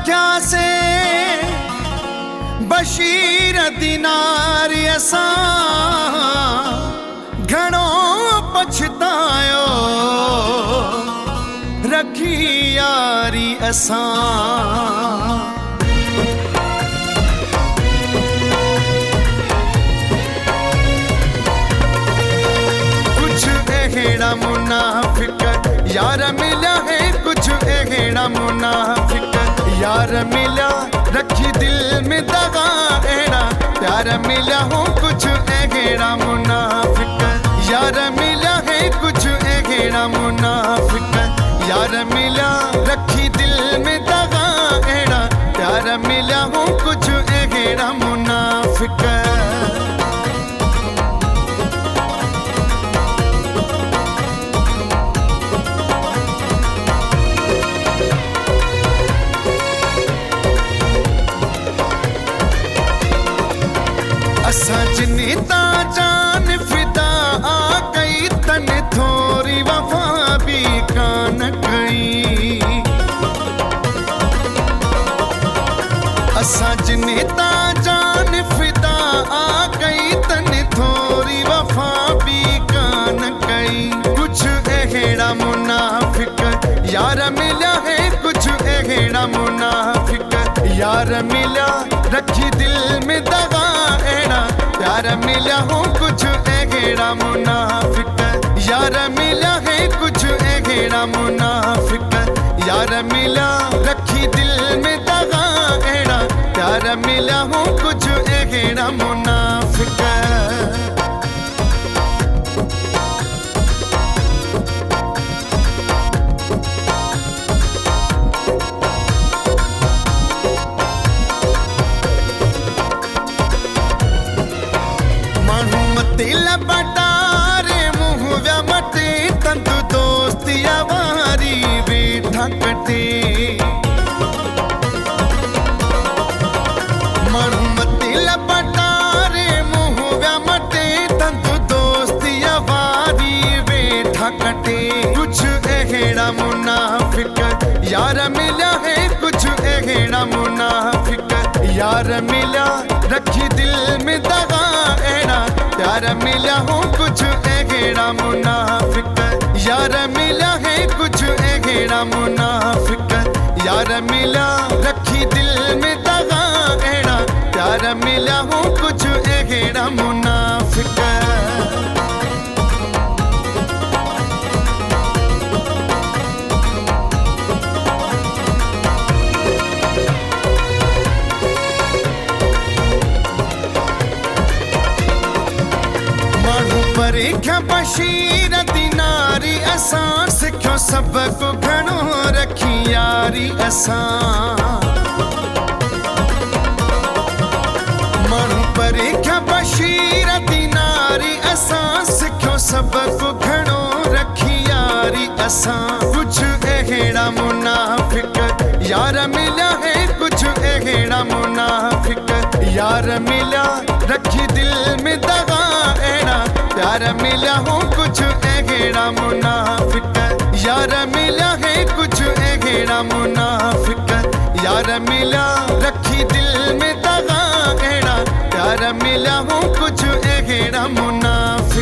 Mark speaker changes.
Speaker 1: रख्या से बशीर दीनार असां घणो पछतायो रखी यारी असां। कुछ अहिड़ा मुनाफिक यार मिला है, कुछ अहिड़ा मुनाफिक यार मिला रखी दिल में दगा अहिड़ा प्यार मिला हो। कुछ अहिड़ा मुनाफिक यार मिला है, कुछ अहिड़ा मुनाफिक यार मिला रखी दिल में दगा अहिड़ा प्यार मिला हो। कुछ अहिड़ा मुनाफिक असां जिन्नी ता जान फिदा आ गई तन थोरी वफा भी कान कई। असां जिन्नी ता जान फिदा आ गई तन थोरी वफा भी कान कई। कुछ अहिड़ा मुनाफिक यार मिला है, कुछ अहिड़ा मुनाफिक यार मिला रखी दिल में दगा अहिड़ा प्यार मिला हो। कुछ अहिड़ा मुनाफिक यार मिला है, कुछ अहिड़ा मुनाफिक यार मिला रखी दिल में दगा अहिड़ा प्यार मिला हो। कुछ अहिड़ा मुनाफिक दिल बटारे मुँह व्या मटे तंतु दोस्तिया वारी वेठा कटे। मणु दिल बटारे मुँह व्या मटे तंतु दोस्तिया वारी वेठा कटे। कुछ अहिड़ा मुनाफिक यार मिला है, कुछ अहिड़ा मुनाफिक यार मिला रखी दिल में दगा अहिड़ा प्यार मिला हो। कुछ अहिड़ा मुनाफिक यार मिला है, कुछ अहिड़ा मुनाफिक यार मिला रखी दिल में दगा अहिड़ा प्यार मिला हो। कुछ अहिड़ा मुनाफिक परीक्षा बशीर दीनारी असां सिखियो सबक घणो रखी यारी असां। माण्हू परीक्षा बशीर दीनारी असां सिखियो सबक घणो रखी यारी असां। कुछ अहिड़ा मुनाफिक यार मिला है, कुछ अहिड़ा मुनाफिक यार मिला रखी दिल में दगा अहिड़ा प्यार मिला हो। कुछ अहिड़ा मुनाफिक यार मिला है, कुछ अहिड़ा मुनाफिक यार मिला रखी दिल में दगा अहिड़ा प्यार मिला हो। कुछ अहिड़ा मुनाफिक